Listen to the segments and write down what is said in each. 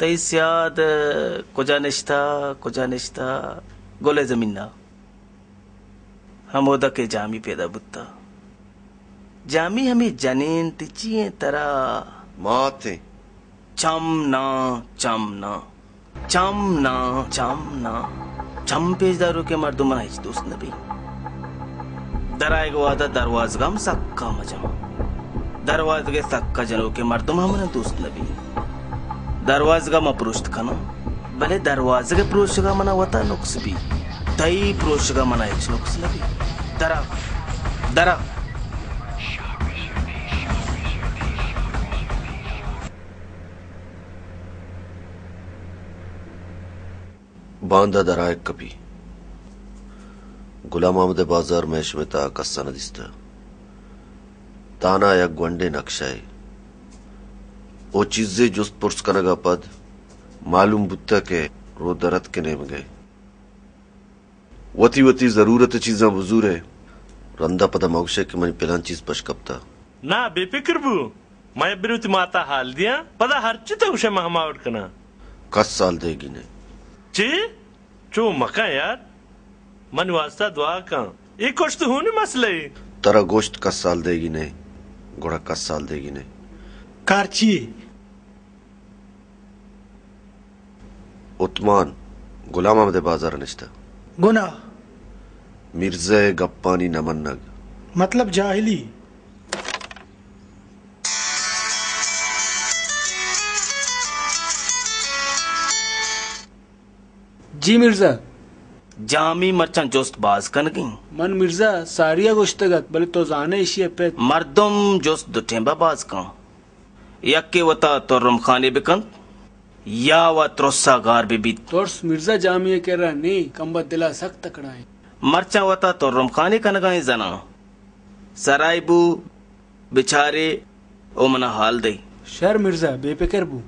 तैस्याद कुजा निश्ता गोले जमीना हमोदा के जामी पैदा बुत्ता जामी हमें जनेन तिचिए तरा माते चमना चमना चमना चमना चम पेज दारू के मर्दुमन हिच दोस्त नबी दराएगो आदा दरवाजगम सक्का मजम दरवाज के सक्का जनों के मर्दुम हमने दोस्त नबी दरवाजगम अप्रोष्ट खनो भले दरवाज के प्रोष्ट का मना वता नुक्स भी तई प्रोष्ट का मना हिच नुक्स नबी दरा दरा बांदा दराय कभी गुलाम अहमद बाजार मैश में ता कस्सा नदिस्ता ताना या ग्वंडे नक्शाए ओ चीजें जुस्त पुर्स कनगा पद मालूम बुत्ता के रो दरद के नेम गए वती वती जरूरत चीजा बुजूर है रंदा पदा मौशे के मन पिलान चीज पशकपता ना बेफिक्र बू मैं बिरुत माता हाल दिया पदा हर चित उसे महमावट कना कस साल देगी ने ची चो मका यार मन वास्ता दुआ का एक कुछ तो होने मसले तरा गोश्त कस साल देगी ने घोड़ा कस साल देगी ने कारची उतमान गुलाम अहमद बाजार निश्ता गुना मिर्जा गप्पानी नमन्नग मतलब जाहिली जी मिर्जा जामी मर्चन जोस्त बाज कनगी मन मिर्जा सारिया गोश्तगत बले तो जाने इशिए पे मर्दम जोस्त दुठेंबा बाज का यक्के वता तो रमखाने बिकंत या व त्रोसा गार बेबी तोर्स मिर्जा जामिया कह रहा नहीं कंबत दिला सख्त तकड़ाए मर्चा वता तो रमखाने कनगाए जना सराइबू बिचारे ओ मना हाल दे शर मिर्जा बेफिक्र बू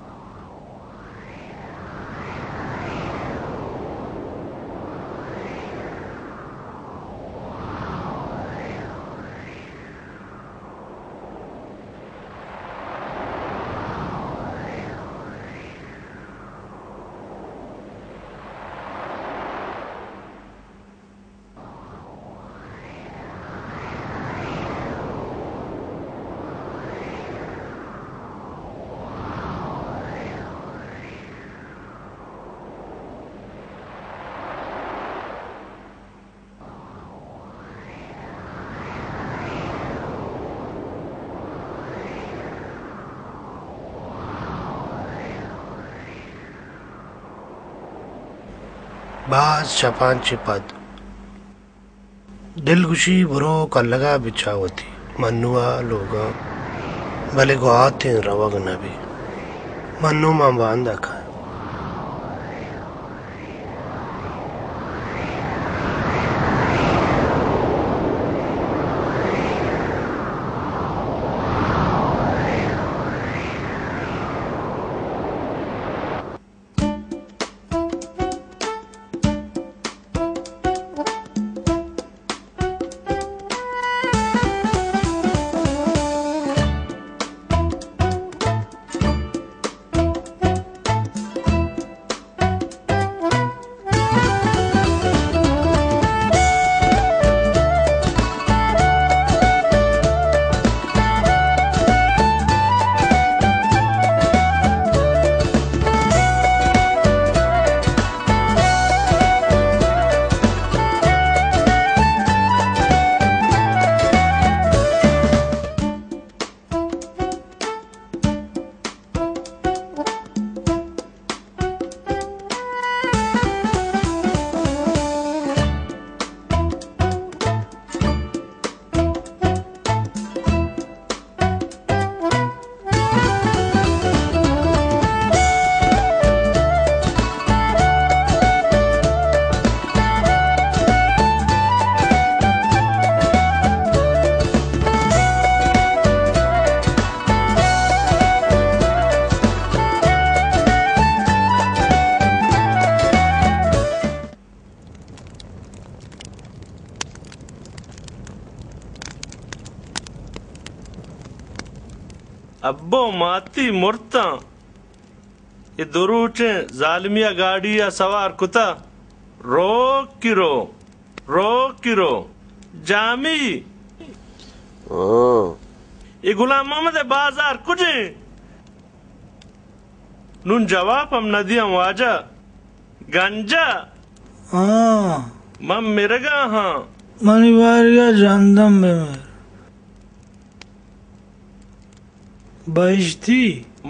बाज छपान चिपद दिलगुशी बुरो का लगा बिछावती मन्नुआ लोगा भले को आते रवग नबी मन्नु मां बांधा खा अब्बो माती मुर्ता ये दुरूचे जालिमिया गाड़ी या सवार कुता रोक किरो जामी ये गुलाम मोहम्मद बाजार कुछ नून जवाब हम नदियां वाजा गंजा मम मिरगा हाँ मनिवारिया जानदम में बहिश्ती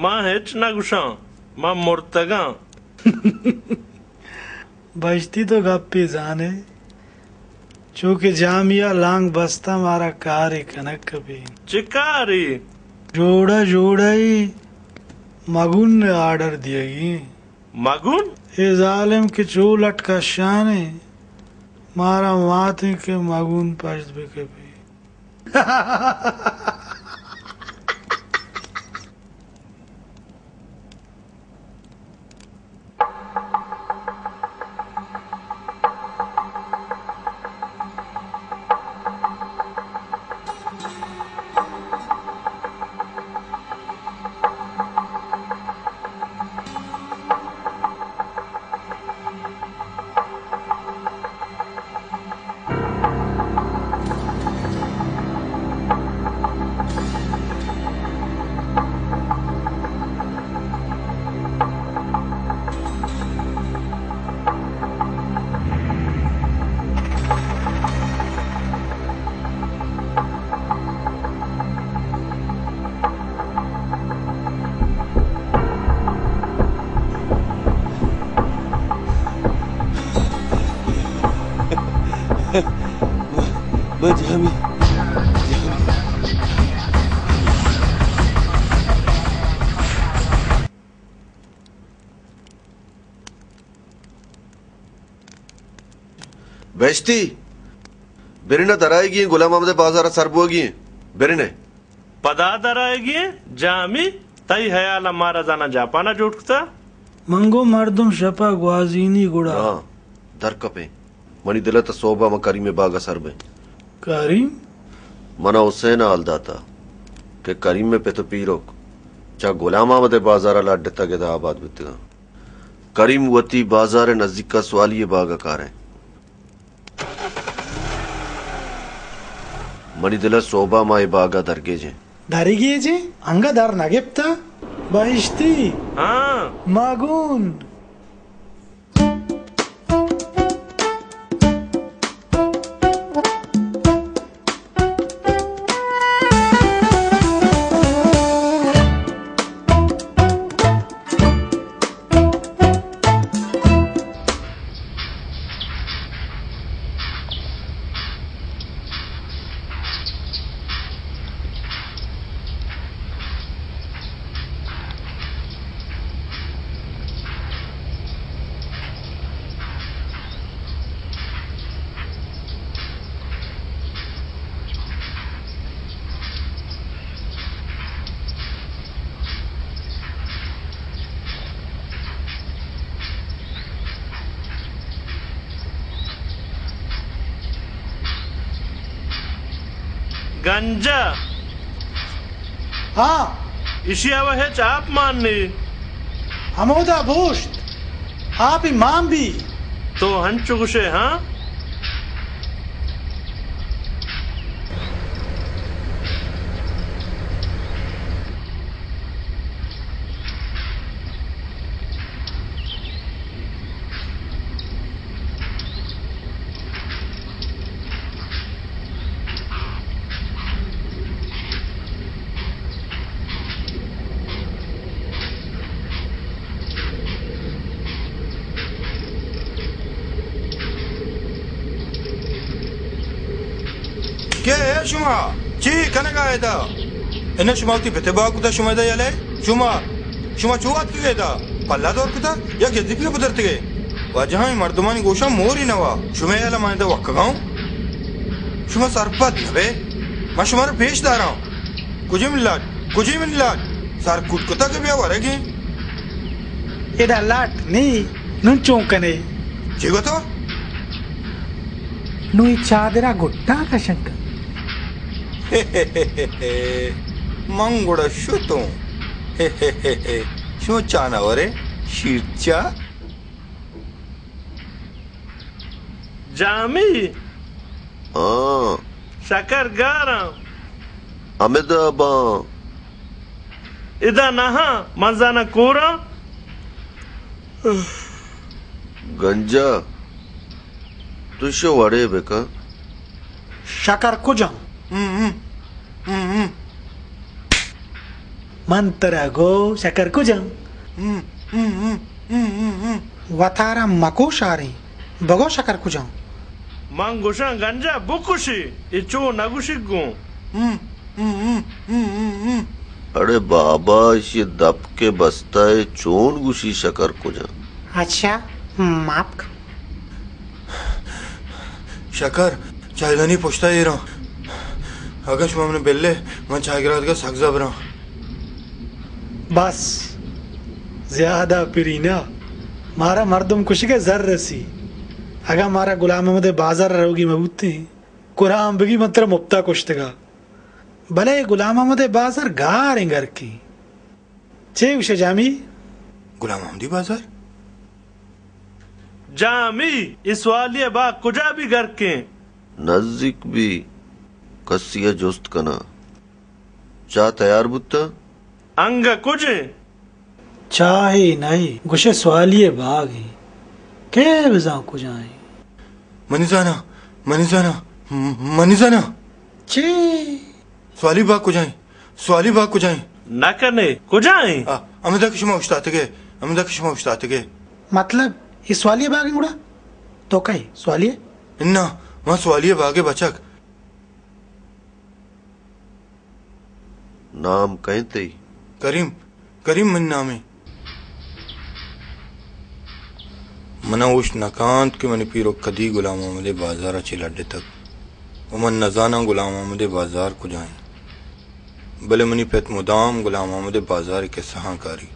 माँ हिच न गुशा माँ मुर्तगा बहिश्ती तो गप्पी जाने चूंकि जामिया लांग बस्ता मारा कारी कनक कभी चिकारी जोड़ा ही मगुन ने ऑर्डर दिएगी मगुन ये जालिम के चूलट का शाने मारा माथे के मगुन पश्त भी कभी जामी बेश्ती बेरिना दराएगी गुलाम अहमद बाजार सरबोगी बेरिने पदा दराएगी जामी तई हयाल हमारा जाना जापाना जोड़ता मंगो मर्दम शपा ग्वाजीनी गुड़ा दरकपे मनी दिलत सोबा म करीमे बागा सरबे करीम मना हुसैन आलदाता के करीम में पे तो पीरोक चा गुलाम अहमद बाजार लाडता के दा आबाद बितगा करीम वती बाजार नजदीक का सवाल ये बागा कार है मनी दिला सोबा माए बागा दरगेजे धरिगे जे अंगा दार नगेप्ता बहिश्ती हाँ मागुन गंजा हाँ इशिया वह चाप मानने हमोदा भोष्ट आप इमाम भी तो हंचुगुशे हाँ क्या शुमा ची कनका है दा इन्हें शुमावती बेतबा कुता शुमा दा याले शुमा शुमा चुआत की दा पल्ला दौर कुता या गद्दी पे बदरते गए वजह मर्दमानी गोशा मोरी नवा शुमे याला माने दा वक्काऊं शुमा सरपत नबे मैं शुमार पेश दारा कुजी मिलाद सर कुटकुता के बिया वरेगी एडा लाट नहीं नुन चौंकने जीगो तो नुई चादरा गुट्टा का शंकर मंगुड़ा शुतो शो चाना वरे शीरचा जामी हाँ शकर गारा अमिताबा इदा नहा मंजाना कोरा गंजा तुझे वड़े बेका शकर कुजम मंतरा गो शकर कुजम वतारा मको शारी बगो शकर कुजम मंगुशा गंजा बुकुशी इचो नगुशिगु अरे बाबा ये दब के बसता है चोन गुशी शकर को जा अच्छा माफ कर शकर चायदानी पोछता ये रहा अगर शुमा हमने बेल्ले मैं चाय गिरा का सख्जा बरा बस ज्यादा पिरीना मारा मर्दम कुछ के जर रसी अगर मारा गुलाम अहमद बाजार रहोगी मबूती कुराम बगी मंत्र मुफ्ता कुश्तगा भले गुलाम अहमद बाजार गार घर की चे उसे जामी गुलाम अहमदी बाजार जामी इस वालिया बा कुजा भी घर के नजदीक भी कसिया जोस्त कना चा तैयार बुत्ता अंग कुछ चाहे नहीं गुशे सवालिए बाग ही के बिजा कुछ आए मनीजाना मनीजाना मनीजाना ची स्वाली बाग को जाए स्वाली बाग को जाए न करने कुजाए अमिता किशमा उस्ताते गए अमिता किशमा उस्ताते गए मतलब ये स्वालिया बाग उड़ा तो कहीं स्वालिया इन्ना वहाँ स्वालिया बागे बचक नाम कहीं ते करीम करीम मन नामे मना उश नकांत के मनी पीरो कदी गुलाम अहमद बाजार अच्छी लड्डे तक उमन नजाना गुलाम अहमद बाजार को जाए भले मनी पेत मुदाम गुलाम अहमद बाजार के सहाकारी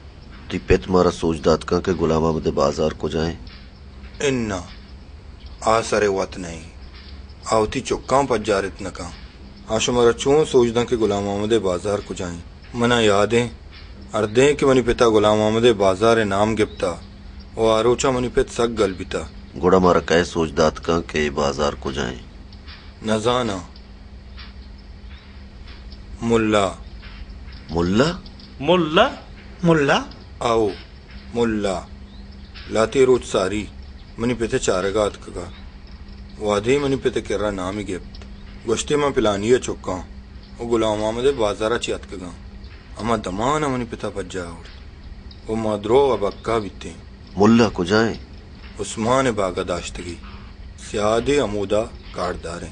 ती पेत मारा सोचदात का के गुलाम अहमद बाजार को जाए इन्ना आसरे वत नहीं आवती चुक्का पर जारित नका आशो मारा चूं सोचदा के गुलाम अहमद बाजार को जाए मना यादें अर्दे के मनी पिता गुलाम अहमद बाजार नाम गिप्ता वो आरोचा मनी पित सक गल बिता गोड़ा मारा कह सोचदात का के बाजार को जाए नजाना मुल्ला मुल्ला मुल्ला मुल्ला आओ मुल्ला लाते रोज सारी मनी पिते चारगात कगा वादे मनी पिते किर्रा नाम ही गिप्त गोश्ते में पिलानिया चुक्का वो गुलाम अहमद बाजारा चियत कगा अमा दमाना मनी पिता पज्जा उड़ वो माद्रो अब अक्का बीते मुल्ला को जाए उस्मान बागा दाश्तगी सियादे अमूदा काटदारे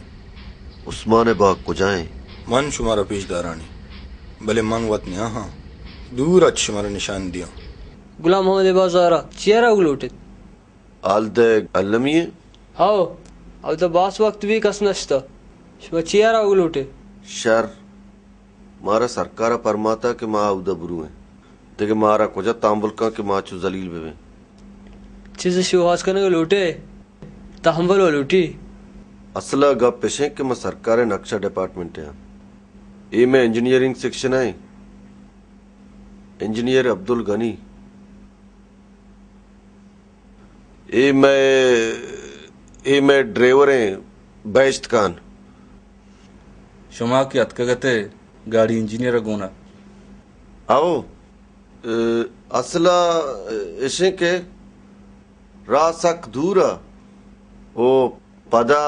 उस्मान बाग को जाए मन शुमारा पेशदारानी भले मन वत ने हाँ दूर अच्छ शुमारा निशान दिया गुलाम मोहम्मद बाजारा चेहरा उगलूटे आल दे अलमिये हाओ अब तो बास वक्त भी कस नश्ता शुमा चेहरा उगलूटे शर मारा सरकारा परमाता के माँ उदा बुरू है देखे मारा कुजा तांबुल का के माँ चु जलील बेवे चीज शिवहास करने को लूटे तहम्बल वो लूटी असला गप पेशे के मैं सरकारे नक्शा डिपार्टमेंट है ये में इंजीनियरिंग सेक्शन है इंजीनियर अब्दुल गनी ये मैं ड्राइवर है बैश्त खान शुमा की अतकगते गाड़ी इंजीनियर गोना आओ असला इसे के रासक दूरा ओ पदा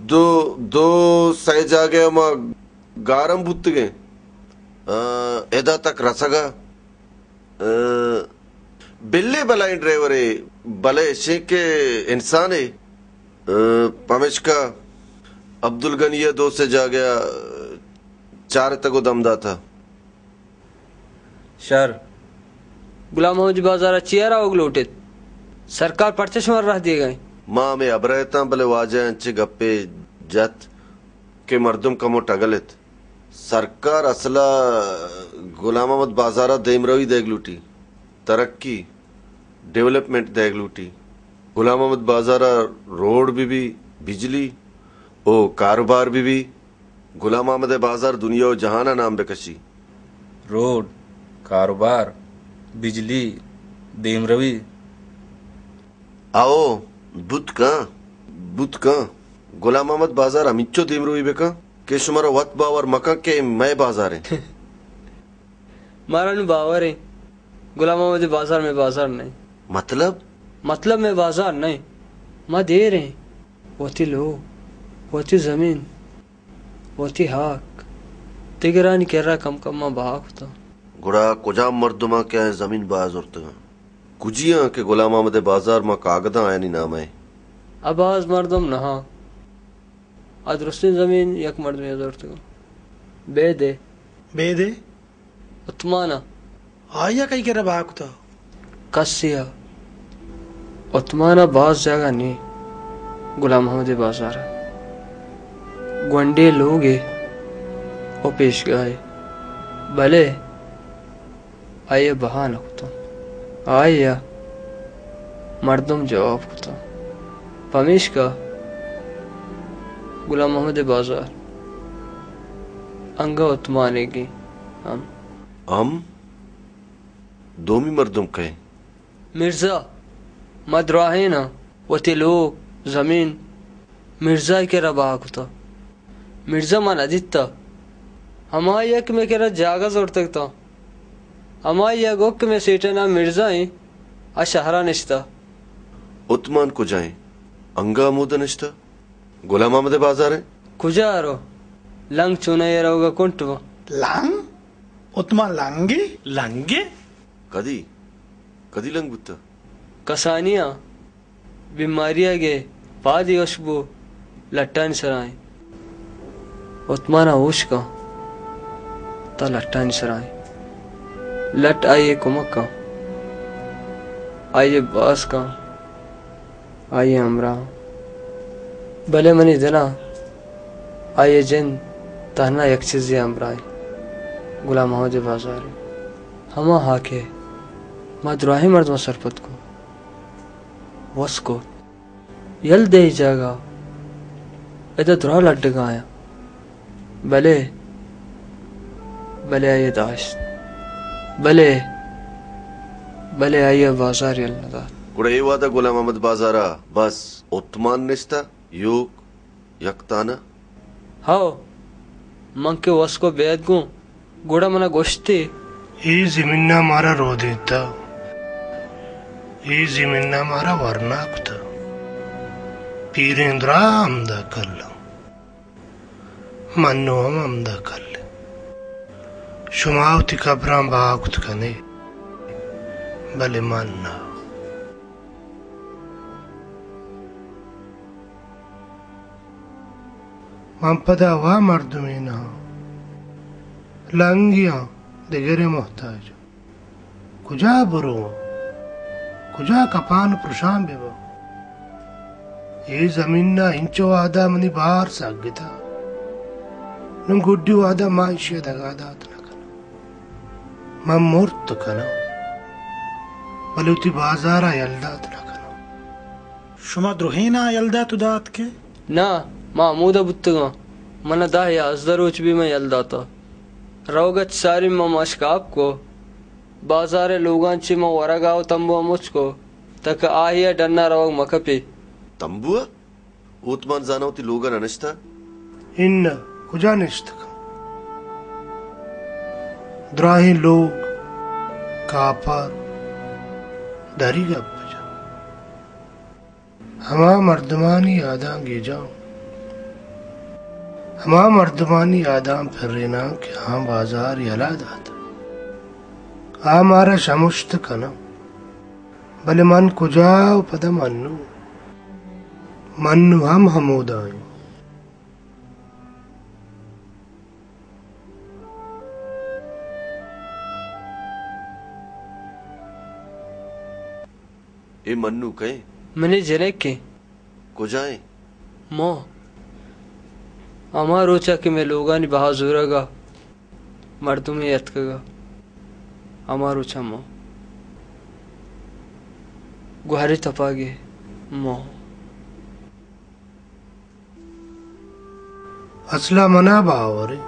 दो दो सही जागे मा गारम बुत्त गए एदा तक रसगा बिल्ले बलाई ड्राइवर है भले इसे के इंसान है पमेश का अब्दुल गनिया दो से जा गया चार तक दमदा था शर गुलाम मोहम्मद बाजारा चेहरा उगलूटे सरकार परचेश मार रह दिए गए माँ में अब रहता भले वाजे अंचे गप्पे जत के मर्दुम कमो टगलित सरकार असला गुलाम अहमद बाजारा देमरवी देग लूटी तरक्की डेवलपमेंट देग लूटी गुलाम अहमद बाजारा रोड भी बिजली ओ कारोबार भी गुलाम अहमद बाजार दुनिया और जहाना नाम बेकशी रोड कारोबार बिजली देम रवि आओ बुत का गुलाम अहमद बाजार अमिच्चो देम रवि बेका के शुमारा वत बावर मका के मैं बाजार है मारा नु बावर है गुलाम अहमद बाजार में बाजार नहीं मतलब में बाजार नहीं माँ दे रहे वती लोग वती जमीन वती हाक तिगरानी कह रहा कम माँ भाग होता गुड़ा कुजाम मर्दुमा क्या है जमीन बाज और कुजिया के गुलाम अहमद बाजार में कागदा आया नहीं नाम है आबाज मर्दम नहा अदरस्ती जमीन यक मर्द में जरूरत बेदे उत्माना आया कहीं कह रहा तो कसिया उत्माना बाज जगह नहीं गुलाम अहमद बाजार गुंडे लोग वो पेश गए भले आइए बहाना होता आया मर्दम जवाब होता पमेश का गुलाम मोहम्मद बाजार अंगा उत्माने की हम दोमी मर्दम कहे मिर्जा मदराहे ना वती लोग जमीन मिर्जा के रबा होता मिर्जा मन अदित्ता हमारे यक में कह रहा जागा जोर तक था हमारे यक ओक में सेठना मिर्जा है अशहरा निश्ता उतमान को जाए अंगा मुद निश्ता गुलाम अहमद बाजार है कुजा रो लंग चुना ये रहोगा कुंटवा लंग उतमान लंगे कदी लंग बुत्ता कसानिया बीमारियां गे पादी उशबो लट्टान सराय उतमाना होश का ता लट्टान सराय लट आइए कुमक का आइए बास का आइए हमरा भले मनी दिना आइए जिन तहना एक चीज हमराय गुलाम मोहम्मद बाजार हमा हाके मदराही मर्द सरपत को वस्को यल दे जागा इधर दुरा लड्ड गाया भले आइए दाश्त भले आइए बाजार यल नदा गुड़ा ये वादा गुलाम अहमद बाजारा बस उतमान निश्ता योग यकताना हाओ मंग के वस्को बेद गु गुड़ा मना गोश्ती ये जमीन मारा रो देता ये जमीन मारा वरना कुता पीरेंद्रा हमदा कर लो मन्नो हम हमदा कर ले शुमावती कब्रां बाकुत कने भले मानना मंपदा वा मर्दमीना लंगिया दिगरे मोहताज कुजा बुरो कुजा कपान प्रशाम बेबो ये जमीन ना इंचो आदा मनी बाहर सागिता नुं गुड्डी आदा माइशे दगादात न कनो ममूर्त कनो बलुती बाजारा यल्दात न कनो शुमा द्रोहीना यल्दा तुदात के ना मामूदा बुत्तगा मन दा या अजदरोच भी मैं यल्दाता रोगत सारी ममशकाब को बाजारे लोगांची म वरगाव तंबू मुझको तक आहिया डन्ना रोग मकपी तंबुआ उतमान जानवती लोगन अनिश्ता इन कुजा निश्तक द्राही लोग कापर दरी गप्पजा हमा मर्दमानी आदा गे जाऊं हमा मर्दमानी आदाम फिर रेना कि हाँ बाजार यला दाता हमारा शमुश्त कना भले मन कुजाओ पद मन्नु हम हमोदाई ए मन्नु कहे मने जरे के कुजाए मो अमा रोचा कि मैं लोगानी बहाजुरगा मर्दू में यतकगा अमा रोचा मो गुहारी तपागे मो असला मना बावरे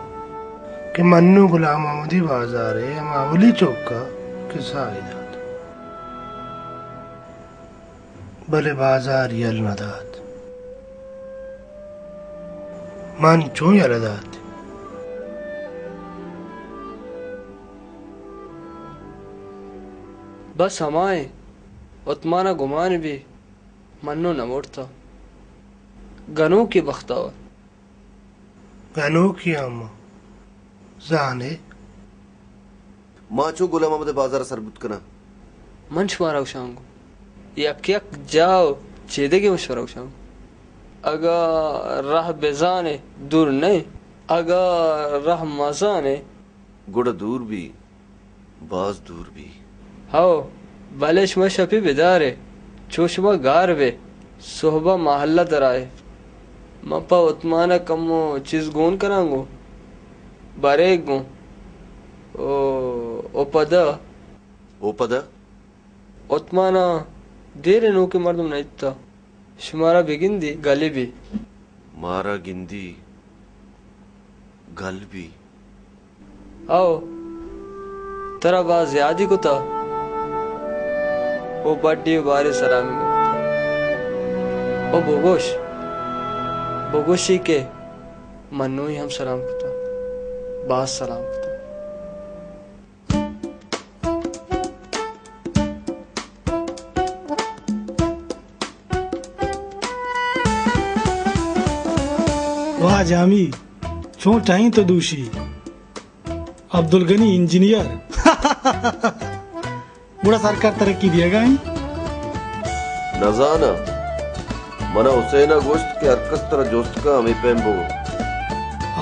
कि मन्नु गुलाम अहमदी बाजार है हम आवली चौका किसा भले बाजार यल न दात मन चो यल दात बस हमाए उतमाना गुमान भी मन्नो न मोड़ता गनों की बख्तावर गनों की अम्मा जाने माचो गुलाम अहमद बाजार सरबुत कना मंच मारा उशांगो यक यक जाओ चेदे के मशवरा उशांगो अगर राह बेजाने दूर नहीं अगर राह मजाने गुड़ दूर भी बाज दूर भी हाओ बालेशमा शपी बेदारे चोशमा गार वे सोहबा महल्ला दराए मपा उतमाना कमो चीज गोन करांगो बारेक गो ओ पदा उतमाना देरे नो के मर्दम नहीं था शुमारा बिगिंदी गली भी मारा गिंदी गल भी आओ तरा बाज यादी को था ओ बड्डी बारे सलामी ओ बोगोशी के मन्नू ही हम सलाम करता बास सलाम करता वाह जामी चो टाइम तो दूशी अब्दुल गनी इंजीनियर बड़ा सरकार तरक्की दिएगा नजाना मना हुसैना गोश्त के हरकत तरह जोस्त का हमें पैम बो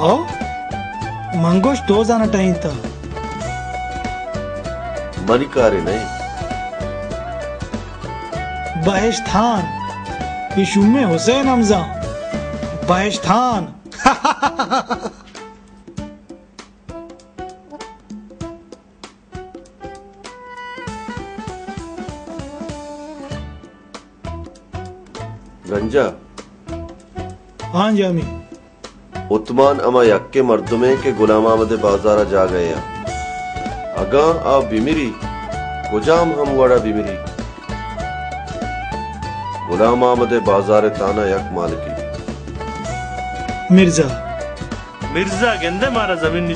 आओ मंगोश दो जाना टाइम था मनी कारे नहीं बहिश्तान इशुमे हुसैन हमजा बहिश्तान गंजा हाँ जामी उतमान अमा यक्के मर्दुमे के गुलाम अहमद बाजारा जा गए अगा आ बिमिरी गुजाम हम वड़ा बिमिरी गुलाम अहमद बाजार ताना यक मालिकी मिर्जा मिर्जा गेंदे मारा जमीन